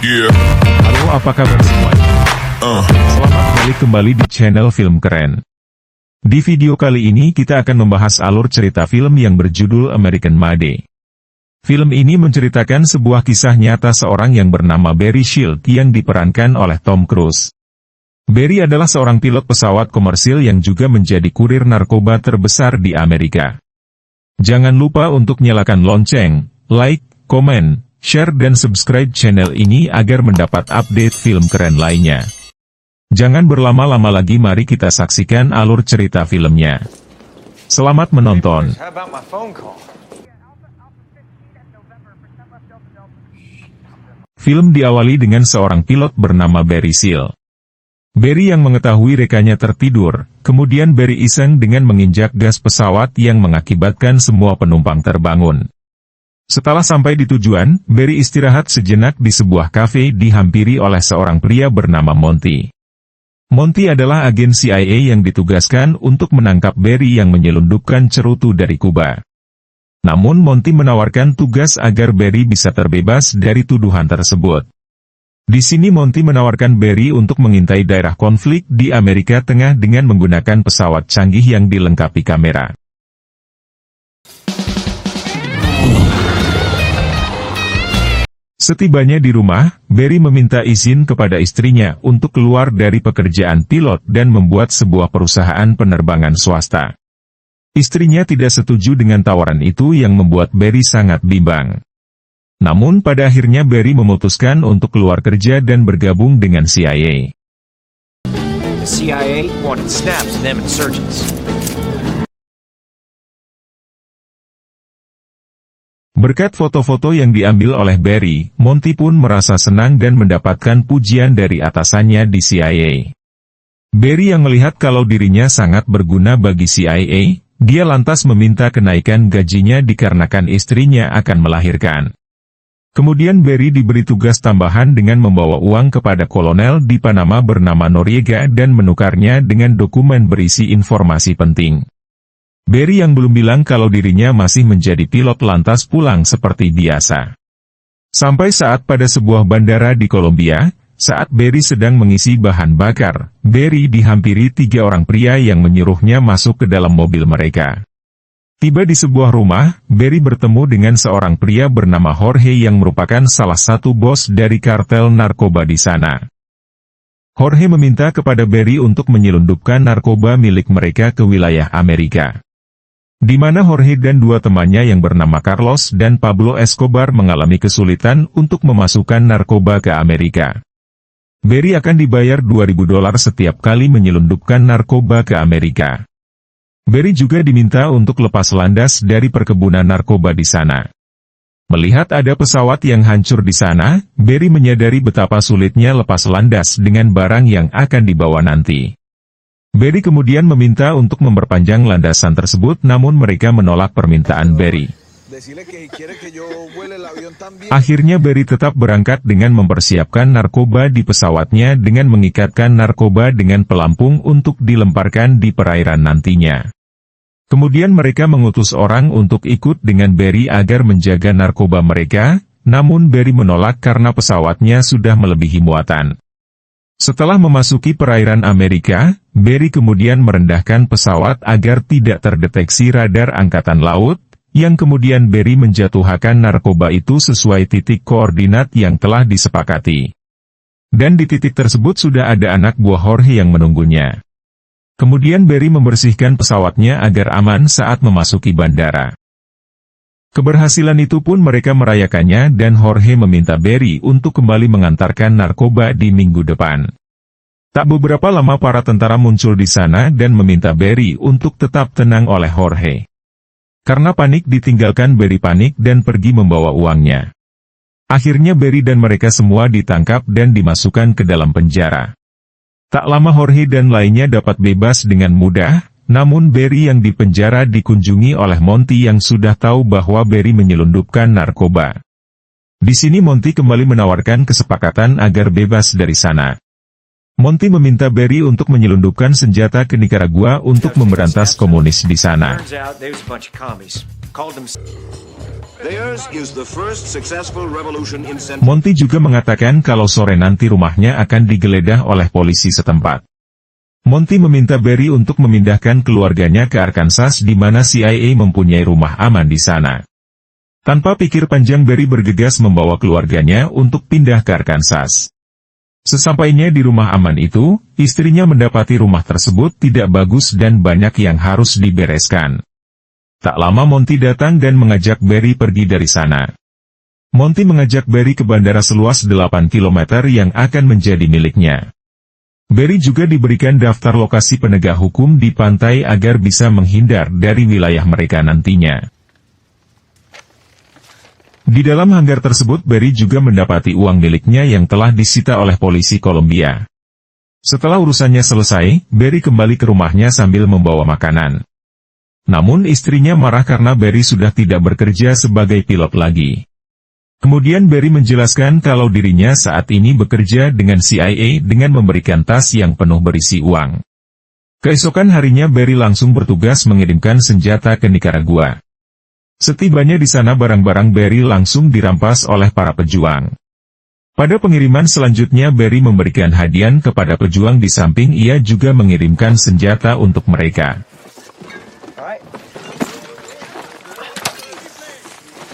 Halo, apa kabar semuanya? Selamat balik kembali di channel Film Keren. Di video kali ini kita akan membahas alur cerita film yang berjudul American Made. Film ini menceritakan sebuah kisah nyata seorang yang bernama Barry Shield yang diperankan oleh Tom Cruise. Barry adalah seorang pilot pesawat komersil yang juga menjadi kurir narkoba terbesar di Amerika. Jangan lupa untuk nyalakan lonceng, like, komen, share dan subscribe channel ini agar mendapat update film keren lainnya. Jangan berlama-lama lagi, mari kita saksikan alur cerita filmnya. Selamat menonton. Film diawali dengan seorang pilot bernama Barry Shield. Barry yang mengetahui rekannya tertidur, kemudian Barry iseng dengan menginjak gas pesawat yang mengakibatkan semua penumpang terbangun. Setelah sampai di tujuan, Barry istirahat sejenak di sebuah kafe dihampiri oleh seorang pria bernama Monty. Monty adalah agen CIA yang ditugaskan untuk menangkap Barry yang menyelundupkan cerutu dari Kuba. Namun Monty menawarkan tugas agar Barry bisa terbebas dari tuduhan tersebut. Di sini Monty menawarkan Barry untuk mengintai daerah konflik di Amerika Tengah dengan menggunakan pesawat canggih yang dilengkapi kamera. Setibanya di rumah, Barry meminta izin kepada istrinya untuk keluar dari pekerjaan pilot dan membuat sebuah perusahaan penerbangan swasta. Istrinya tidak setuju dengan tawaran itu yang membuat Barry sangat bimbang. Namun pada akhirnya Barry memutuskan untuk keluar kerja dan bergabung dengan CIA. The CIA wanted snaps of them insurgents. Berkat foto-foto yang diambil oleh Barry, Monty pun merasa senang dan mendapatkan pujian dari atasannya di CIA. Barry yang melihat kalau dirinya sangat berguna bagi CIA, dia lantas meminta kenaikan gajinya dikarenakan istrinya akan melahirkan. Kemudian Barry diberi tugas tambahan dengan membawa uang kepada kolonel di Panama bernama Noriega dan menukarnya dengan dokumen berisi informasi penting. Barry yang belum bilang kalau dirinya masih menjadi pilot lantas pulang seperti biasa. Sampai saat pada sebuah bandara di Kolombia, saat Barry sedang mengisi bahan bakar, Barry dihampiri 3 orang pria yang menyuruhnya masuk ke dalam mobil mereka. Tiba di sebuah rumah, Barry bertemu dengan seorang pria bernama Jorge yang merupakan salah satu bos dari kartel narkoba di sana. Jorge meminta kepada Barry untuk menyelundupkan narkoba milik mereka ke wilayah Amerika. Di mana Jorge dan 2 temannya yang bernama Carlos dan Pablo Escobar mengalami kesulitan untuk memasukkan narkoba ke Amerika. Barry akan dibayar $2.000 setiap kali menyelundupkan narkoba ke Amerika. Barry juga diminta untuk lepas landas dari perkebunan narkoba di sana. Melihat ada pesawat yang hancur di sana, Barry menyadari betapa sulitnya lepas landas dengan barang yang akan dibawa nanti. Barry kemudian meminta untuk memperpanjang landasan tersebut, namun mereka menolak permintaan Barry. Akhirnya Barry tetap berangkat dengan mempersiapkan narkoba di pesawatnya dengan mengikatkan narkoba dengan pelampung untuk dilemparkan di perairan nantinya. Kemudian mereka mengutus orang untuk ikut dengan Barry agar menjaga narkoba mereka, namun Barry menolak karena pesawatnya sudah melebihi muatan. Setelah memasuki perairan Amerika, Barry kemudian merendahkan pesawat agar tidak terdeteksi radar angkatan laut, yang kemudian Barry menjatuhkan narkoba itu sesuai titik koordinat yang telah disepakati. Dan di titik tersebut sudah ada anak buah Jorge yang menunggunya. Kemudian Barry membersihkan pesawatnya agar aman saat memasuki bandara. Keberhasilan itu pun mereka merayakannya dan Jorge meminta Barry untuk kembali mengantarkan narkoba di minggu depan. Tak beberapa lama para tentara muncul di sana dan meminta Barry untuk tetap tenang oleh Jorge. Karena panik ditinggalkan, Barry panik dan pergi membawa uangnya. Akhirnya Barry dan mereka semua ditangkap dan dimasukkan ke dalam penjara. Tak lama Jorge dan lainnya dapat bebas dengan mudah. Namun Barry yang dipenjara dikunjungi oleh Monty yang sudah tahu bahwa Barry menyelundupkan narkoba. Di sini Monty kembali menawarkan kesepakatan agar bebas dari sana. Monty meminta Barry untuk menyelundupkan senjata ke Nicaragua untuk memberantas komunis di sana. Turns out there's a bunch of commies. Called them. Theirs is the first successful revolution in Central. Monty juga mengatakan kalau sore nanti rumahnya akan digeledah oleh polisi setempat. Monty meminta Barry untuk memindahkan keluarganya ke Arkansas di mana CIA mempunyai rumah aman di sana. Tanpa pikir panjang Barry bergegas membawa keluarganya untuk pindah ke Arkansas. Sesampainya di rumah aman itu, istrinya mendapati rumah tersebut tidak bagus dan banyak yang harus dibereskan. Tak lama Monty datang dan mengajak Barry pergi dari sana. Monty mengajak Barry ke bandara seluas 8 km yang akan menjadi miliknya. Barry juga diberikan daftar lokasi penegak hukum di pantai agar bisa menghindar dari wilayah mereka nantinya. Di dalam hanggar tersebut Barry juga mendapati uang miliknya yang telah disita oleh polisi Kolombia. Setelah urusannya selesai, Barry kembali ke rumahnya sambil membawa makanan. Namun istrinya marah karena Barry sudah tidak bekerja sebagai pilot lagi. Kemudian Barry menjelaskan kalau dirinya saat ini bekerja dengan CIA dengan memberikan tas yang penuh berisi uang. Keesokan harinya Barry langsung bertugas mengirimkan senjata ke Nicaragua. Setibanya di sana barang-barang Barry langsung dirampas oleh para pejuang. Pada pengiriman selanjutnya Barry memberikan hadiah kepada pejuang di samping ia juga mengirimkan senjata untuk mereka.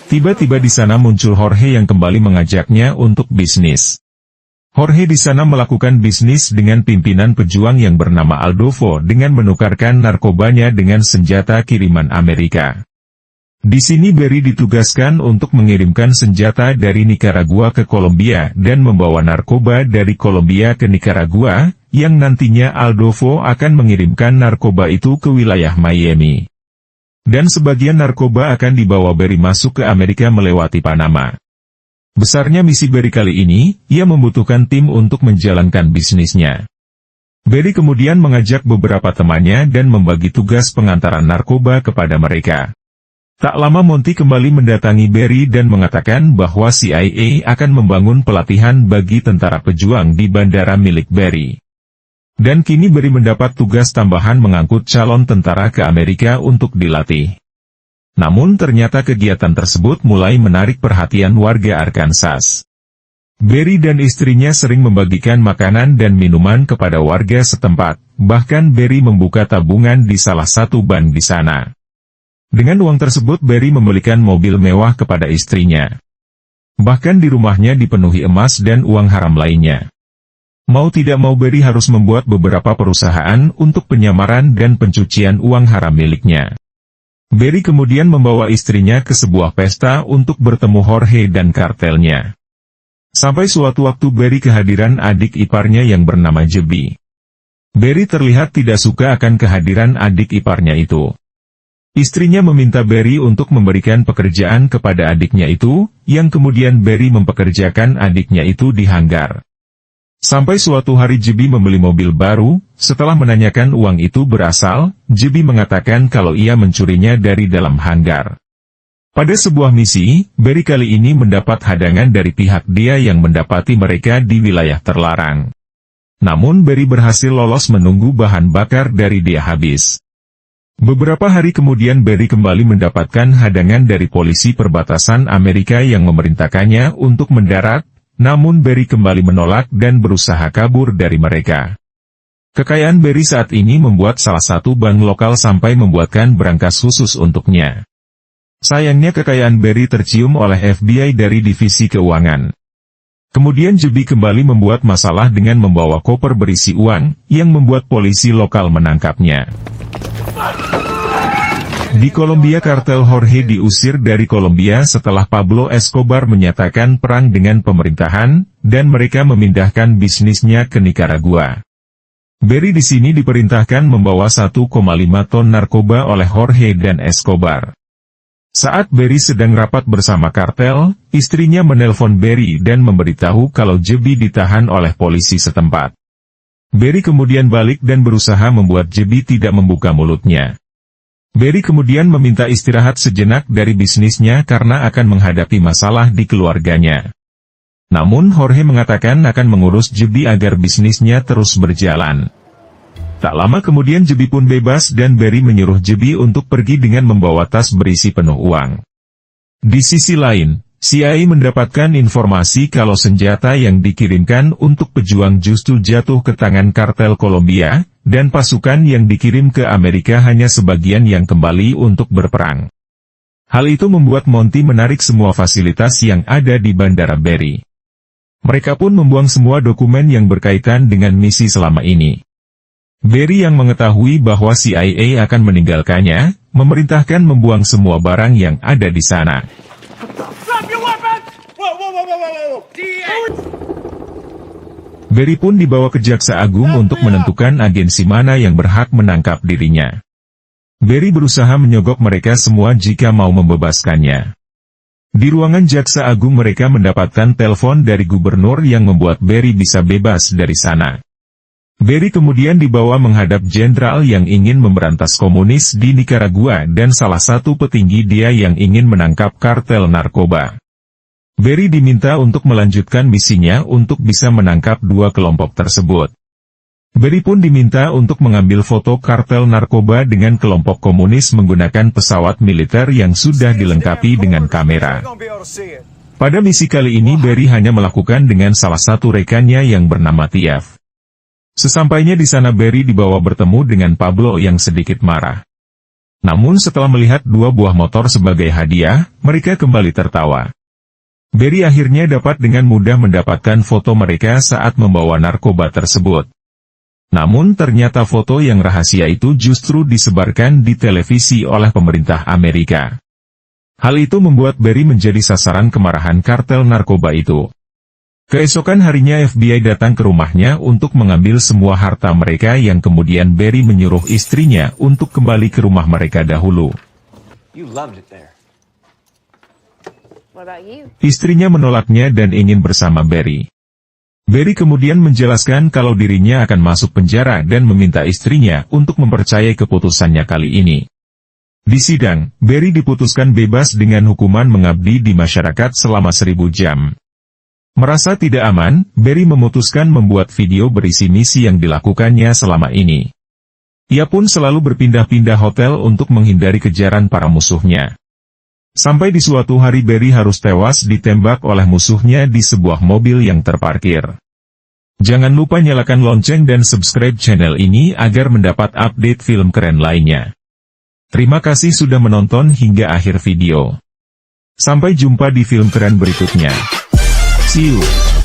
Tiba-tiba di sana muncul Jorge yang kembali mengajaknya untuk bisnis. Jorge di sana melakukan bisnis dengan pimpinan pejuang yang bernama Adolfo dengan menukarkan narkobanya dengan senjata kiriman Amerika. Di sini Barry ditugaskan untuk mengirimkan senjata dari Nicaragua ke Kolombia dan membawa narkoba dari Kolombia ke Nicaragua, yang nantinya Adolfo akan mengirimkan narkoba itu ke wilayah Miami. Dan sebagian narkoba akan dibawa Barry masuk ke Amerika melewati Panama. Besarnya misi Barry kali ini, ia membutuhkan tim untuk menjalankan bisnisnya. Barry kemudian mengajak beberapa temannya dan membagi tugas pengantaran narkoba kepada mereka. Tak lama Monty kembali mendatangi Barry dan mengatakan bahwa CIA akan membangun pelatihan bagi tentara pejuang di bandara milik Barry. Dan kini Barry mendapat tugas tambahan mengangkut calon tentara ke Amerika untuk dilatih. Namun ternyata kegiatan tersebut mulai menarik perhatian warga Arkansas. Barry dan istrinya sering membagikan makanan dan minuman kepada warga setempat, bahkan Barry membuka tabungan di salah satu bank di sana. Dengan uang tersebut Barry membelikan mobil mewah kepada istrinya. Bahkan di rumahnya dipenuhi emas dan uang haram lainnya. Mau tidak mau Barry harus membuat beberapa perusahaan untuk penyamaran dan pencucian uang haram miliknya. Barry kemudian membawa istrinya ke sebuah pesta untuk bertemu Jorge dan kartelnya. Sampai suatu waktu Barry kehadiran adik iparnya yang bernama Jebi. Barry terlihat tidak suka akan kehadiran adik iparnya itu. Istrinya meminta Barry untuk memberikan pekerjaan kepada adiknya itu, yang kemudian Barry mempekerjakan adiknya itu di hanggar. Sampai suatu hari Jebi membeli mobil baru, setelah menanyakan uang itu berasal, Jebi mengatakan kalau ia mencurinya dari dalam hanggar. Pada sebuah misi, Barry kali ini mendapat hadangan dari pihak dia yang mendapati mereka di wilayah terlarang. Namun Barry berhasil lolos menunggu bahan bakar dari dia habis. Beberapa hari kemudian Barry kembali mendapatkan hadangan dari polisi perbatasan Amerika yang memerintahkannya untuk mendarat, namun Barry kembali menolak dan berusaha kabur dari mereka. Kekayaan Barry saat ini membuat salah satu bank lokal sampai membuatkan brankas khusus untuknya. Sayangnya kekayaan Barry tercium oleh FBI dari divisi keuangan. Kemudian Jebi kembali membuat masalah dengan membawa koper berisi uang, yang membuat polisi lokal menangkapnya. Di Kolombia kartel Jorge diusir dari Kolombia setelah Pablo Escobar menyatakan perang dengan pemerintahan, dan mereka memindahkan bisnisnya ke Nicaragua. Barry di sini diperintahkan membawa 1,5 ton narkoba oleh Jorge dan Escobar. Saat Barry sedang rapat bersama kartel, istrinya menelpon Barry dan memberitahu kalau Jebi ditahan oleh polisi setempat. Barry kemudian balik dan berusaha membuat Jebi tidak membuka mulutnya. Barry kemudian meminta istirahat sejenak dari bisnisnya karena akan menghadapi masalah di keluarganya. Namun Jorge mengatakan akan mengurus Jebi agar bisnisnya terus berjalan. Tak lama kemudian Jebi pun bebas dan Barry menyuruh Jebi untuk pergi dengan membawa tas berisi penuh uang. Di sisi lain, CIA mendapatkan informasi kalau senjata yang dikirimkan untuk pejuang justru jatuh ke tangan kartel Kolombia, dan pasukan yang dikirim ke Amerika hanya sebagian yang kembali untuk berperang. Hal itu membuat Monty menarik semua fasilitas yang ada di Bandara Barry. Mereka pun membuang semua dokumen yang berkaitan dengan misi selama ini. Barry yang mengetahui bahwa CIA akan meninggalkannya, memerintahkan membuang semua barang yang ada di sana. Barry pun dibawa ke Jaksa Agung untuk menentukan agensi mana yang berhak menangkap dirinya. Barry berusaha menyogok mereka semua jika mau membebaskannya. Di ruangan Jaksa Agung mereka mendapatkan telepon dari gubernur yang membuat Barry bisa bebas dari sana. Barry kemudian dibawa menghadap jenderal yang ingin memberantas komunis di Nicaragua dan salah satu petinggi dia yang ingin menangkap kartel narkoba. Barry diminta untuk melanjutkan misinya untuk bisa menangkap dua kelompok tersebut. Barry pun diminta untuk mengambil foto kartel narkoba dengan kelompok komunis menggunakan pesawat militer yang sudah dilengkapi dengan kamera. Pada misi kali ini Barry hanya melakukan dengan salah satu rekannya yang bernama Tiaf. Sesampainya di sana Barry dibawa bertemu dengan Pablo yang sedikit marah. Namun setelah melihat dua buah motor sebagai hadiah, mereka kembali tertawa. Barry akhirnya dapat dengan mudah mendapatkan foto mereka saat membawa narkoba tersebut. Namun ternyata foto yang rahasia itu justru disebarkan di televisi oleh pemerintah Amerika. Hal itu membuat Barry menjadi sasaran kemarahan kartel narkoba itu. Keesokan harinya FBI datang ke rumahnya untuk mengambil semua harta mereka yang kemudian Barry menyuruh istrinya untuk kembali ke rumah mereka dahulu. Istrinya menolaknya dan ingin bersama Barry. Barry kemudian menjelaskan kalau dirinya akan masuk penjara dan meminta istrinya untuk mempercayai keputusannya kali ini. Di sidang, Barry diputuskan bebas dengan hukuman mengabdi di masyarakat selama 1000 jam. Merasa tidak aman, Barry memutuskan membuat video berisi misi yang dilakukannya selama ini. Ia pun selalu berpindah-pindah hotel untuk menghindari kejaran para musuhnya. Sampai di suatu hari Barry harus tewas ditembak oleh musuhnya di sebuah mobil yang terparkir. Jangan lupa nyalakan lonceng dan subscribe channel ini agar mendapat update film keren lainnya. Terima kasih sudah menonton hingga akhir video. Sampai jumpa di film keren berikutnya. See you.